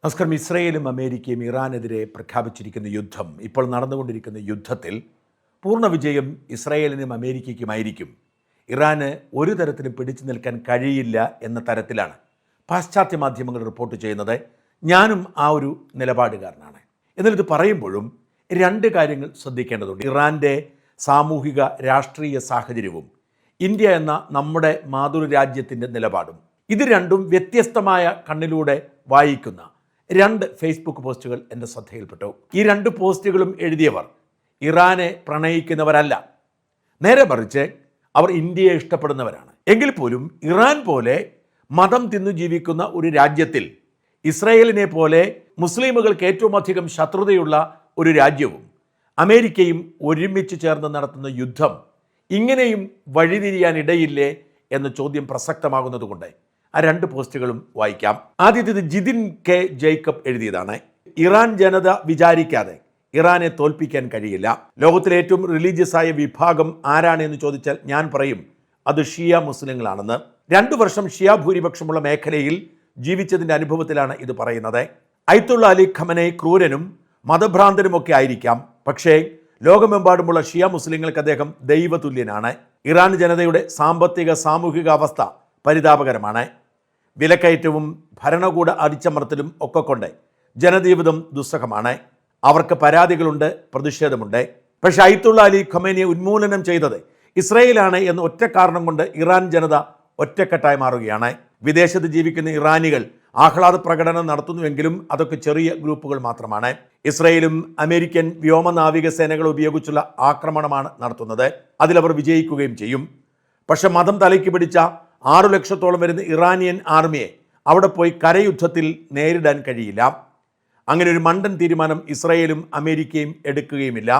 നമസ്കാരം. ഇസ്രയേലും അമേരിക്കയും ഇറാനെതിരെ പ്രഖ്യാപിച്ചിരിക്കുന്ന യുദ്ധം, ഇപ്പോൾ നടന്നുകൊണ്ടിരിക്കുന്ന യുദ്ധത്തിൽ പൂർണ്ണ വിജയം ഇസ്രയേലിനും അമേരിക്കയ്ക്കുമായിരിക്കും. ഇറാന് ഒരു തരത്തിലും പിടിച്ചു നിൽക്കാൻ കഴിയില്ല എന്ന തരത്തിലാണ് പാശ്ചാത്യ മാധ്യമങ്ങൾ റിപ്പോർട്ട് ചെയ്യുന്നത്. ഞാനും ആ ഒരു നിലപാടുകാരനാണ്. എന്നാൽ ഇത് പറയുമ്പോഴും രണ്ട് കാര്യങ്ങൾ ശ്രദ്ധിക്കേണ്ടതുണ്ട്. ഇറാൻ്റെ സാമൂഹിക രാഷ്ട്രീയ സാഹചര്യവും ഇന്ത്യ എന്ന നമ്മുടെ മാതൃരാജ്യത്തിൻ്റെ നിലപാടും, ഇത് രണ്ടും വ്യത്യസ്തമായ കണ്ണിലൂടെ വായിക്കുന്ന രണ്ട് ഫേസ്ബുക്ക് പോസ്റ്റുകൾ എൻ്റെ ശ്രദ്ധയിൽപ്പെട്ടു. ഈ രണ്ട് പോസ്റ്റുകളും എഴുതിയവർ ഇറാനെ പ്രണയിക്കുന്നവരല്ല, നേരെ മറിച്ച് അവർ ഇന്ത്യയെ ഇഷ്ടപ്പെടുന്നവരാണ്. എങ്കിൽ പോലും ഇറാൻ പോലെ മതം തിന്നു ജീവിക്കുന്ന ഒരു രാജ്യത്തിൽ ഇസ്രയേലിനെ പോലെ മുസ്ലിമുകൾക്ക് ഏറ്റവും അധികം ശത്രുതയുള്ള ഒരു രാജ്യവും അമേരിക്കയും ഒരുമിച്ച് ചേർന്ന് നടത്തുന്ന യുദ്ധം ഇങ്ങനെയും വഴിതിരിയാനിടയില്ലേ എന്ന ചോദ്യം പ്രസക്തമാകുന്നതുകൊണ്ട് ആ രണ്ട് പോസ്റ്റുകളും വായിക്കാം. ആദ്യത്തേത് ജിതിൻ കെ ജേക്കബ് എഴുതിയതാണ്. ഇറാൻ ജനത വിചാരിക്കാതെ ഇറാനെ തോൽപ്പിക്കാൻ കഴിയില്ല. ലോകത്തിലെ ഏറ്റവും റിലീജിയസ് ആയ വിഭാഗം ആരാണ് എന്ന് ചോദിച്ചാൽ ഞാൻ പറയും അത് ഷിയ മുസ്ലിങ്ങളാണെന്ന്. 2 വർഷം ഷിയ ഭൂരിപക്ഷമുള്ള മേഖലയിൽ ജീവിച്ചതിൻ്റെ അനുഭവത്തിലാണ് ഇത് പറയുന്നത്. അയത്തുള്ള അലി ഖമനൈ ക്രൂരനും മതഭ്രാന്തനുമൊക്കെ ആയിരിക്കാം, പക്ഷേ ലോകമെമ്പാടുമുള്ള ഷിയ മുസ്ലിങ്ങൾക്ക് അദ്ദേഹം ദൈവതുല്യനാണ്. ഇറാൻ ജനതയുടെ സാമ്പത്തിക സാമൂഹിക അവസ്ഥ പരിതാപകരമാണ്. വിലക്കയറ്റവും ഭരണകൂട അടിച്ചമർത്തലും ഒക്കെ കൊണ്ട് ജനജീവിതം ദുസ്സഹമാണ്. അവർക്ക് പരാതികളുണ്ട്, പ്രതിഷേധമുണ്ട്. പക്ഷേ അയത്തുള്ള അലി ഖമേനിയെ ഉന്മൂലനം ചെയ്തത് ഇസ്രയേലാണ് എന്ന ഒറ്റ കാരണം കൊണ്ട് ഇറാൻ ജനത ഒറ്റക്കെട്ടായി മാറുകയാണ്. വിദേശത്ത് ജീവിക്കുന്ന ഇറാനികൾ ആഹ്ലാദ പ്രകടനം നടത്തുന്നുവെങ്കിലും അതൊക്കെ ചെറിയ ഗ്രൂപ്പുകൾ മാത്രമാണ്. ഇസ്രയേലും അമേരിക്കൻ വ്യോമനാവിക സേനകൾ ഉപയോഗിച്ചുള്ള ആക്രമണമാണ് നടത്തുന്നത്. അതിലവർ വിജയിക്കുകയും ചെയ്യും. പക്ഷെ മതം തലയ്ക്ക് പിടിച്ച 6 ലക്ഷത്തോളം വരുന്ന ഇറാനിയൻ ആർമിയെ അവിടെ പോയി കരയുദ്ധത്തിൽ നേരിടാൻ കഴിയില്ല. അങ്ങനെ ഒരു മണ്ടൻ തീരുമാനം ഇസ്രയേലും അമേരിക്കയും എടുക്കുകയുമില്ല.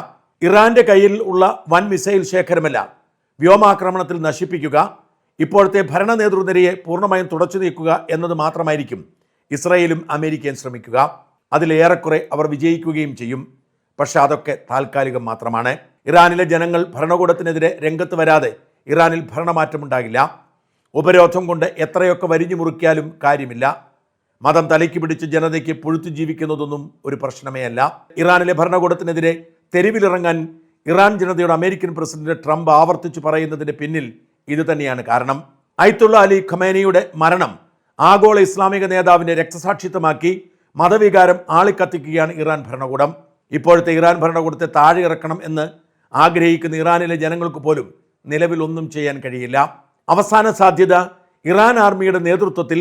ഇറാന്റെ കയ്യിൽ ഉള്ള വൻ മിസൈൽ ശേഖരമല്ല വ്യോമാക്രമണത്തിൽ നശിപ്പിക്കുക, ഇപ്പോഴത്തെ ഭരണ നേതൃനിരയെ പൂർണ്ണമായും തുടച്ചു നീക്കുക എന്നത് മാത്രമായിരിക്കും ഇസ്രയേലും അമേരിക്കയും ശ്രമിക്കുക. അതിലേറെക്കുറെ അവർ വിജയിക്കുകയും ചെയ്യും. പക്ഷെ അതൊക്കെ താൽക്കാലികം മാത്രമാണ്. ഇറാനിലെ ജനങ്ങൾ ഭരണകൂടത്തിനെതിരെ രംഗത്ത് വരാതെ ഇറാനിൽ ഭരണമാറ്റമുണ്ടാകില്ല. ഉപരോധം കൊണ്ട് എത്രയൊക്കെ വരിഞ്ഞു മുറുക്കിയാലും കാര്യമില്ല. മതം തലയ്ക്ക് പിടിച്ച് ജനതയ്ക്ക് പുഴുത്തു ജീവിക്കുന്നതൊന്നും ഒരു പ്രശ്നമേ അല്ല. ഇറാനിലെ ഭരണകൂടത്തിനെതിരെ തെരുവിലിറങ്ങാൻ ഇറാൻ ജനതയോട് അമേരിക്കൻ പ്രസിഡന്റ് ട്രംപ് ആവർത്തിച്ചു പറയുന്നതിന് പിന്നിൽ ഇത് തന്നെയാണ് കാരണം. അയത്തുള്ള അലി ഖമേനിയുടെ മരണം ആഗോള ഇസ്ലാമിക നേതാവിനെ രക്തസാക്ഷിത്വമാക്കി മതവികാരം ആളിക്കത്തിക്കുകയാണ് ഇറാൻ ഭരണകൂടം. ഇപ്പോഴത്തെ ഇറാൻ ഭരണകൂടത്തെ താഴെ ഇറക്കണം എന്ന് ആഗ്രഹിക്കുന്ന ഇറാനിലെ ജനങ്ങൾക്ക് പോലും നിലവിൽ ഒന്നും ചെയ്യാൻ കഴിയില്ല. അവസാന സാധ്യത ഇറാൻ ആർമിയുടെ നേതൃത്വത്തിൽ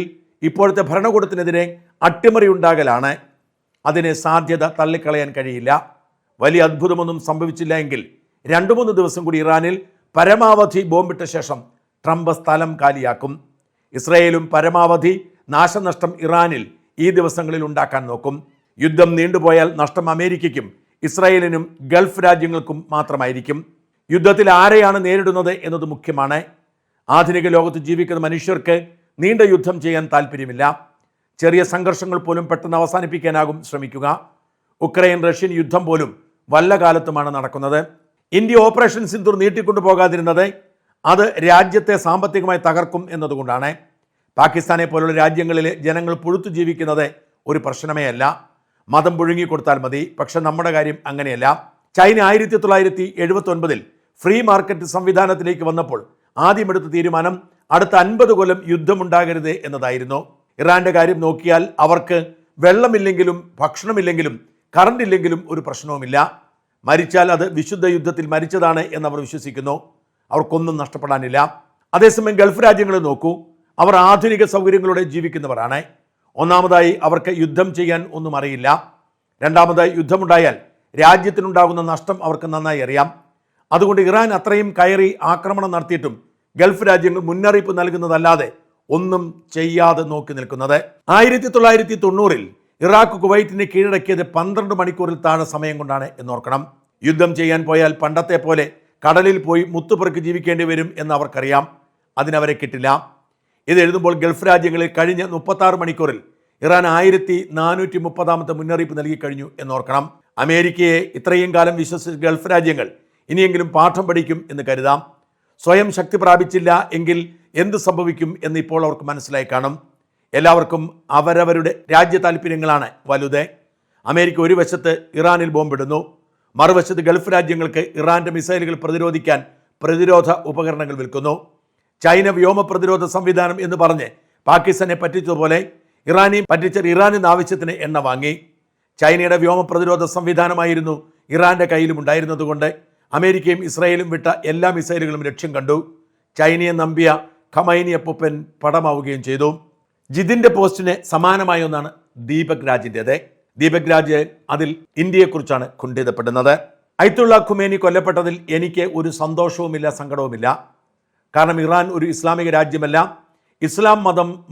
ഇപ്പോഴത്തെ ഭരണകൂടത്തിനെതിരെ അട്ടിമറി ഉണ്ടാകലാണ്. അതിനെ സാധ്യത തള്ളിക്കളയാൻ കഴിയില്ല. വലിയ അത്ഭുതമൊന്നും സംഭവിച്ചില്ല എങ്കിൽ 2-3 ദിവസം കൂടി ഇറാനിൽ പരമാവധി ബോംബിട്ട ശേഷം ട്രംപ് സ്ഥലം കാലിയാക്കും. ഇസ്രയേലും പരമാവധി നാശനഷ്ടം ഇറാനിൽ ഈ ദിവസങ്ങളിൽ ഉണ്ടാക്കാൻ നോക്കും. യുദ്ധം നീണ്ടുപോയാൽ നഷ്ടം അമേരിക്കയ്ക്കും ഇസ്രയേലിനും ഗൾഫ് രാജ്യങ്ങൾക്കും മാത്രമായിരിക്കും. യുദ്ധത്തിൽ ആരെയാണ് നേരിടുന്നത് എന്നത് മുഖ്യമാണ്. ആധുനിക ലോകത്ത് ജീവിക്കുന്ന മനുഷ്യർക്ക് നീണ്ട യുദ്ധം ചെയ്യാൻ താല്പര്യമില്ല. ചെറിയ സംഘർഷങ്ങൾ പോലും പെട്ടെന്ന് അവസാനിപ്പിക്കാനാകും ശ്രമിക്കുക. ഉക്രൈൻ റഷ്യൻ യുദ്ധം പോലും വല്ല കാലത്തുമാണ് നടക്കുന്നത്. ഇന്ത്യ ഓപ്പറേഷൻ സിന്ദൂർ നീട്ടിക്കൊണ്ടു പോകാതിരുന്നത് അത് രാജ്യത്തെ സാമ്പത്തികമായി തകർക്കും എന്നതുകൊണ്ടാണ്. പാകിസ്ഥാനെ പോലുള്ള രാജ്യങ്ങളിലെ ജനങ്ങൾ പുഴുത്തു ജീവിക്കുന്നത് ഒരു പ്രശ്നമേ അല്ല. മതം പുഴുങ്ങിക്കൊടുത്താൽ മതി. പക്ഷെ നമ്മുടെ കാര്യം അങ്ങനെയല്ല. ചൈന 1979 ഫ്രീ മാർക്കറ്റ് സംവിധാനത്തിലേക്ക് വന്നപ്പോൾ ആദ്യമെടുത്ത തീരുമാനം അടുത്ത 50 കൊല്ലം യുദ്ധമുണ്ടാകരുത് എന്നതായിരുന്നു. ഇറാന്റെ കാര്യം നോക്കിയാൽ അവർക്ക് വെള്ളമില്ലെങ്കിലും ഭക്ഷണമില്ലെങ്കിലും കറണ്ട് ഇല്ലെങ്കിലും ഒരു പ്രശ്നവുമില്ല. മരിച്ചാൽ അത് വിശുദ്ധ യുദ്ധത്തിൽ മരിച്ചതാണ് എന്നവർ വിശ്വസിക്കുന്നു. അവർക്കൊന്നും നഷ്ടപ്പെടാനില്ല. അതേസമയം ഗൾഫ് രാജ്യങ്ങളെ നോക്കൂ. അവർ ആധുനിക സൗകര്യങ്ങളോടെ ജീവിക്കുന്നവരാണ്. ഒന്നാമതായി അവർക്ക് യുദ്ധം ചെയ്യാൻ ഒന്നും അറിയില്ല. രണ്ടാമതായി യുദ്ധമുണ്ടായാൽ രാജ്യത്തിനുണ്ടാകുന്ന നഷ്ടം അവർക്ക് നന്നായി അറിയാം. അതുകൊണ്ട് ഇറാൻ അത്രയും കയറി ആക്രമണം നടത്തിയിട്ടും ഗൾഫ് രാജ്യങ്ങൾ മുന്നറിയിപ്പ് നൽകുന്നതല്ലാതെ ഒന്നും ചെയ്യാതെ നോക്കി നിൽക്കുന്നത്. 1990 ഇറാഖ് കുവൈറ്റിനെ കീഴടക്കിയത് 12 മണിക്കൂറിൽ താഴെ സമയം കൊണ്ടാണ് എന്നോർക്കണം. യുദ്ധം ചെയ്യാൻ പോയാൽ പണ്ടത്തെ പോലെ കടലിൽ പോയി മുത്തുപെറുക്കി ജീവിക്കേണ്ടി വരും എന്ന് അവർക്കറിയാം. അതിനവരെ കിട്ടില്ല. ഇത് എഴുതുമ്പോൾ ഗൾഫ് രാജ്യങ്ങളിൽ കഴിഞ്ഞ 36 മണിക്കൂറിൽ ഇറാൻ 1430ാമത്തെ മുന്നറിയിപ്പ് നൽകി കഴിഞ്ഞു എന്നോർക്കണം. അമേരിക്കയെ ഇത്രയും കാലം വിശ്വസിച്ച ഗൾഫ് രാജ്യങ്ങൾ ഇനിയെങ്കിലും പാഠം പഠിക്കും എന്ന് കരുതാം. സ്വയം ശക്തി പ്രാപിച്ചില്ല എങ്കിൽ എന്ത് സംഭവിക്കും എന്ന് ഇപ്പോൾ അവർക്ക് മനസ്സിലായി കാണും. എല്ലാവർക്കും അവരവരുടെ രാജ്യ താല്പര്യങ്ങളാണ് വലുത്. അമേരിക്ക ഒരു വശത്ത് ഇറാനിൽ ബോംബിടുന്നു, മറുവശത്ത് ഗൾഫ് രാജ്യങ്ങൾക്ക് ഇറാന്റെ മിസൈലുകൾ പ്രതിരോധിക്കാൻ പ്രതിരോധ ഉപകരണങ്ങൾ വിൽക്കുന്നു. ചൈന വ്യോമ പ്രതിരോധ സംവിധാനം എന്ന് പറഞ്ഞ് പാകിസ്ഥാനെ പറ്റിച്ചതുപോലെ ഇറാനെയും പറ്റിച്ച ഇറാനിൽ ആവശ്യത്തിന് എണ്ണ വാങ്ങി. ചൈനയുടെ വ്യോമ പ്രതിരോധ സംവിധാനമായിരുന്നു ഇറാന്റെ കയ്യിലും ഉണ്ടായിരുന്നതുകൊണ്ട് അമേരിക്കയും ഇസ്രായേലും വിട്ട എല്ലാ മിസൈലുകളും ലക്ഷ്യം കണ്ടു. ചൈനയെ നമ്പിയ ഖമൈനി അപ്പൂപ്പൻ പടമാവുകയും ചെയ്തു. ജിതിന്റെ പോസ്റ്റിന് സമാനമായ ഒന്നാണ് ദീപക് രാജിൻ്റെത്. ദീപക് രാജ് അതിൽ ഇന്ത്യയെക്കുറിച്ചാണ് ഖണ്ഡിതപ്പെടുന്നത്. അയത്തുള്ള ഖുമേനി കൊല്ലപ്പെട്ടതിൽ എനിക്ക് ഒരു സന്തോഷവുമില്ല, സങ്കടവുമില്ല. കാരണം ഇറാൻ ഒരു ഇസ്ലാമിക രാജ്യമല്ല, ഇസ്ലാം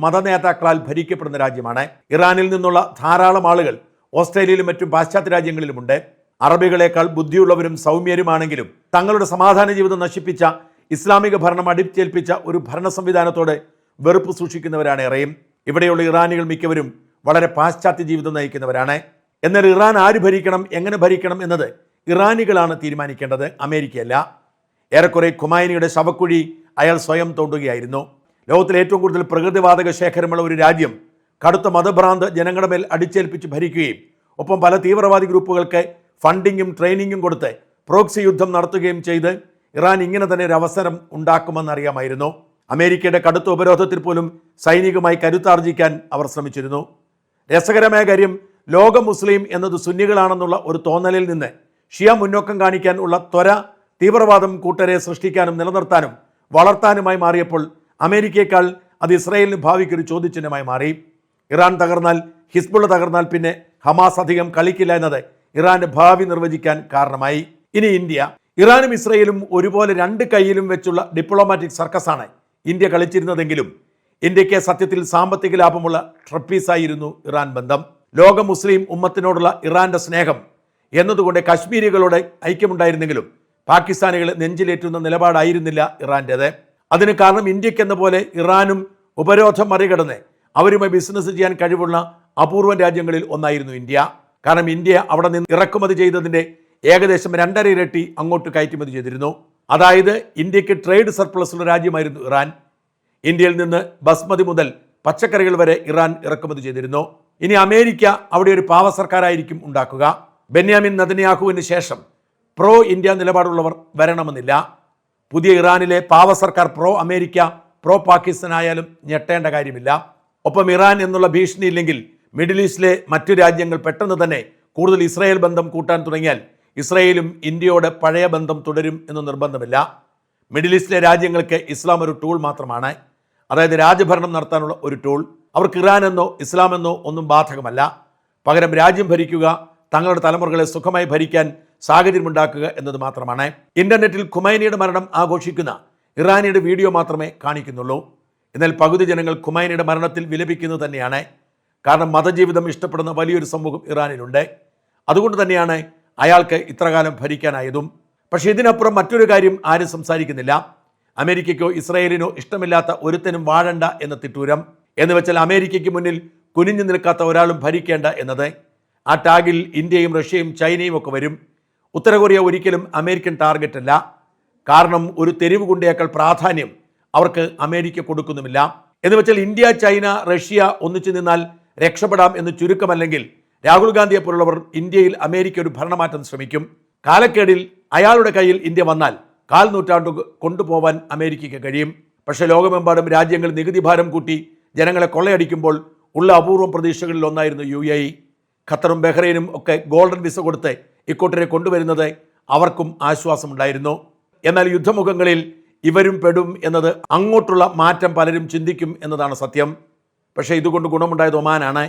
മതനേതാക്കളാൽ ഭരിക്കപ്പെടുന്ന രാജ്യമാണ്. ഇറാനിൽ നിന്നുള്ള ധാരാളം ആളുകൾ ഓസ്ട്രേലിയയിലും മറ്റും പാശ്ചാത്യ രാജ്യങ്ങളിലുമുണ്ട്. അറബികളെക്കാൾ ബുദ്ധിയുള്ളവരും സൗമ്യരുമാണെങ്കിലും തങ്ങളുടെ സമാധാന ജീവിതം നശിപ്പിച്ച ഇസ്ലാമിക ഭരണം അടിച്ചേൽപ്പിച്ച ഒരു ഭരണ സംവിധാനത്തോട് വെറുപ്പ് സൂക്ഷിക്കുന്നവരാണ് ഏറെയും. ഇവിടെയുള്ള ഇറാനികൾ മിക്കവരും വളരെ പാശ്ചാത്യ ജീവിതം നയിക്കുന്നവരാണ്. എന്നാൽ ഇറാൻ ആര് ഭരിക്കണം, എങ്ങനെ ഭരിക്കണം എന്നത് ഇറാനികളാണ് തീരുമാനിക്കേണ്ടത്, അമേരിക്കയല്ല. ഏറെക്കുറെ ഖുമൈനിയുടെ ശവക്കുഴി അയാൾ സ്വയം തോണ്ടുകയായിരുന്നു. ലോകത്തിലെ ഏറ്റവും കൂടുതൽ പ്രകൃതിവാതക ശേഖരമുള്ള ഒരു രാജ്യം കടുത്ത മതഭ്രാന്ത് ജനങ്ങളുടെ മേൽ അടിച്ചേൽപ്പിച്ച് ഭരിക്കുകയും ഒപ്പം പല തീവ്രവാദി ഗ്രൂപ്പുകൾക്ക് ഫണ്ടിങ്ങും ട്രെയിനിങ്ങും കൊടുത്ത് പ്രോക്സി യുദ്ധം നടത്തുകയും ചെയ്ത് ഇറാൻ ഇങ്ങനെ തന്നെ ഒരു അവസരം ഉണ്ടാക്കുമെന്നറിയാമായിരുന്നു. അമേരിക്കയുടെ കടുത്ത ഉപരോധത്തിൽ പോലും സൈനികമായി കരുത്താർജിക്കാൻ അവർ ശ്രമിച്ചിരുന്നു. രസകരമായ കാര്യം, ലോക മുസ്ലിം എന്നത് സുന്നികളാണെന്നുള്ള ഒരു തോന്നലിൽ നിന്ന് ഷിയ മുന്നോക്കം കാണിക്കാൻ ഉള്ള ത്വര തീവ്രവാദം കൂട്ടരെ സൃഷ്ടിക്കാനും നിലനിർത്താനും വളർത്താനുമായി മാറിയപ്പോൾ അമേരിക്കയേക്കാൾ അത് ഇസ്രായേലിന് ഭാവിക്കൊരു ചോദ്യചിഹ്നമായി മാറി. ഇറാൻ തകർന്നാൽ, ഹിസ്ബുള്ള തകർന്നാൽ പിന്നെ ഹമാസ് അധികം കളിക്കില്ല എന്നത് ഇറാന്റെ ഭാവി നിർവചിക്കാൻ കാരണമായി. ഇനി ഇന്ത്യ. ഇറാനും ഇസ്രായേലും ഒരുപോലെ രണ്ട് കൈയിലും വെച്ചുള്ള ഡിപ്ലോമാറ്റിക് സർക്കസാണ് ഇന്ത്യ കളിച്ചിരുന്നതെങ്കിലും ഇന്ത്യക്ക് സത്യത്തിൽ സാമ്പത്തിക ലാഭമുള്ള ട്രപ്പീസായിരുന്നു ഇറാൻ ബന്ധം. ലോക മുസ്ലിം ഉമ്മത്തിനോടുള്ള ഇറാന്റെ സ്നേഹം എന്നതുകൊണ്ട് കശ്മീരികളോട് ഐക്യമുണ്ടായിരുന്നെങ്കിലും പാകിസ്ഥാനികളെ നെഞ്ചിലേറ്റുന്ന നിലപാടായിരുന്നില്ല ഇറാൻ്റേത്. അതിന് കാരണം ഇന്ത്യക്കെന്ന പോലെ ഇറാനും ഉപരോധം മറികടന്ന് അവരുമായി ബിസിനസ് ചെയ്യാൻ കഴിവുള്ള അപൂർവം രാജ്യങ്ങളിൽ ഒന്നായിരുന്നു ഇന്ത്യ. കാരണം ഇന്ത്യ അവിടെ നിന്ന് ഇറക്കുമതി ചെയ്തതിൻ്റെ ഏകദേശം 2.5 ഇരട്ടി അങ്ങോട്ട് കയറ്റുമതി ചെയ്തിരുന്നു. അതായത് ഇന്ത്യക്ക് ട്രേഡ് സർപ്ലസ് ഉള്ള രാജ്യമായിരുന്നു ഇറാൻ. ഇന്ത്യയിൽ നിന്ന് ബസ്മതി മുതൽ പച്ചക്കറികൾ വരെ ഇറാൻ ഇറക്കുമതി ചെയ്തിരുന്നു. ഇനി അമേരിക്ക അവിടെ ഒരു പാവ സർക്കാരായിരിക്കും ഉണ്ടാക്കുക. ബെന്യാമിൻ നെതന്യാഹുവിന് ശേഷം പ്രോ ഇന്ത്യ നിലപാടുള്ളവർ വരണമെന്നില്ല. പുതിയ ഇറാനിലെ പാവ സർക്കാർ പ്രോ അമേരിക്ക, പ്രോ പാകിസ്ഥാൻ ആയാലും ഞെട്ടേണ്ട കാര്യമില്ല. ഒപ്പം ഇറാൻ എന്നുള്ള ഭീഷണി ഇല്ലെങ്കിൽ മിഡിൽ ഈസ്റ്റിലെ മറ്റു രാജ്യങ്ങൾ പെട്ടെന്ന് തന്നെ കൂടുതൽ ഇസ്രായേൽ ബന്ധം കൂട്ടാൻ തുടങ്ങിയാൽ ഇസ്രായേലും ഇന്ത്യയോട് പഴയ ബന്ധം തുടരും എന്ന് നിർബന്ധമില്ല. മിഡിൽ ഈസ്റ്റിലെ രാജ്യങ്ങൾക്ക് ഇസ്ലാം ഒരു ടൂൾ മാത്രമാണ്, അതായത് രാജ്യഭരണം നടത്താനുള്ള ഒരു ടൂൾ. അവർക്ക് ഇറാൻ എന്നോ ഇസ്ലാം എന്നോ ഒന്നും ബാധകമല്ല. പകരം രാജ്യം ഭരിക്കുക, തങ്ങളുടെ തലമുറകളെ സുഖമായി ഭരിക്കാൻ സാഹചര്യമുണ്ടാക്കുക എന്നത് മാത്രമാണ്. ഇന്റർനെറ്റിൽ ഖുമൈനിയുടെ മരണം ആഘോഷിക്കുന്ന ഇറാനിയുടെ വീഡിയോ മാത്രമേ കാണിക്കുന്നുള്ളൂ. എന്നാൽ പകുതി ജനങ്ങൾ ഖുമൈനിയുടെ മരണത്തിൽ വിലപിക്കുന്നത് തന്നെയാണ്. കാരണം മതജീവിതം ഇഷ്ടപ്പെടുന്ന വലിയൊരു സമൂഹം ഇറാനിലുണ്ട്. അതുകൊണ്ട് തന്നെയാണ് അയാൾക്ക് ഇത്രകാലം ഭരിക്കാനായതും. പക്ഷേ ഇതിനപ്പുറം മറ്റൊരു കാര്യം ആരും സംസാരിക്കുന്നില്ല. അമേരിക്കയ്ക്കോ ഇസ്രായേലിനോ ഇഷ്ടമില്ലാത്ത ഒരുത്തനും വാഴണ്ട എന്ന തിട്ടൂരം. എന്ന് വെച്ചാൽ അമേരിക്കയ്ക്ക് മുന്നിൽ കുനിഞ്ഞു നിൽക്കാത്ത ഒരാളും ഭരിക്കേണ്ട എന്നത്. ആ ടാഗിൽ ഇന്ത്യയും റഷ്യയും ചൈനയും ഒക്കെ വരും. ഉത്തര കൊറിയ ഒരിക്കലും അമേരിക്കൻ ടാർഗറ്റ് അല്ല. കാരണം ഒരു തെരുവ് ഗുണ്ടയേക്കാൾ പ്രാധാന്യം അവർക്ക് അമേരിക്ക കൊടുക്കുന്നുമില്ല. എന്ന് വെച്ചാൽ ഇന്ത്യ, ചൈന, റഷ്യ ഒന്നിച്ചു നിന്നാൽ രക്ഷപ്പെടാം എന്ന് ചുരുക്കമല്ലെങ്കിൽ രാഹുൽ ഗാന്ധിയെ പോലുള്ളവർ ഇന്ത്യയിൽ അമേരിക്ക ഒരു ഭരണമാറ്റം ശ്രമിക്കും. കാലക്കേടിൽ അയാളുടെ കയ്യിൽ ഇന്ത്യ വന്നാൽ 4 നൂറ്റാണ്ട് കൊണ്ടുപോവാൻ അമേരിക്കയ്ക്ക് കഴിയും. പക്ഷേ ലോകമെമ്പാടും രാജ്യങ്ങൾ നികുതി ഭാരം കൂട്ടി ജനങ്ങളെ കൊള്ളയടിക്കുമ്പോൾ ഉള്ള അപൂർവം പ്രതീക്ഷകളിൽ ഒന്നായിരുന്നു UAE. ഖത്തറും ബഹ്റൈനും ഒക്കെ ഗോൾഡൻ വിസ കൊടുത്ത് ഇക്കോട്ടരെ കൊണ്ടുവരുന്നത് അവർക്കും ആശ്വാസമുണ്ടായിരുന്നു. എന്നാൽ യുദ്ധമുഖങ്ങളിൽ ഇവരും പെടും എന്നത് അങ്ങോട്ടുള്ള മാറ്റം പലരും ചിന്തിക്കും എന്നതാണ് സത്യം. പക്ഷേ ഇതുകൊണ്ട് ഗുണമുണ്ടായത് ഒമാനാണ്.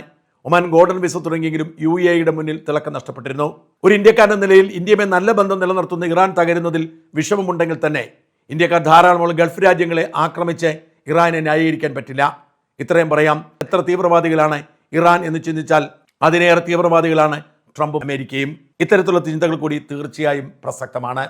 ഒമാൻ ഗോൾഡൻ വിസ തുടങ്ങിയെങ്കിലും UAEയുടെ മുന്നിൽ തിളക്കം നഷ്ടപ്പെട്ടിരുന്നു. ഒരു ഇന്ത്യക്കാരൻ നിലയിൽ ഇന്ത്യയുമായി നല്ല ബന്ധം നിലനിർത്തുന്ന ഇറാൻ തകരുന്നതിൽ വിഷമമുണ്ടെങ്കിൽ തന്നെ ഇന്ത്യക്കാർ ധാരാളമുള്ള ഗൾഫ് രാജ്യങ്ങളെ ആക്രമിച്ച് ഇറാനെ ന്യായീകരിക്കാൻ പറ്റില്ല. ഇത്രയും പറയാം. എത്ര തീവ്രവാദികളാണ് ഇറാൻ എന്ന് ചിന്തിച്ചാൽ അതിനേറെ തീവ്രവാദികളാണ് ട്രംപും അമേരിക്കയും. ഇത്തരത്തിലുള്ള ചിന്തകൾ കൂടി തീർച്ചയായും പ്രസക്തമാണ്.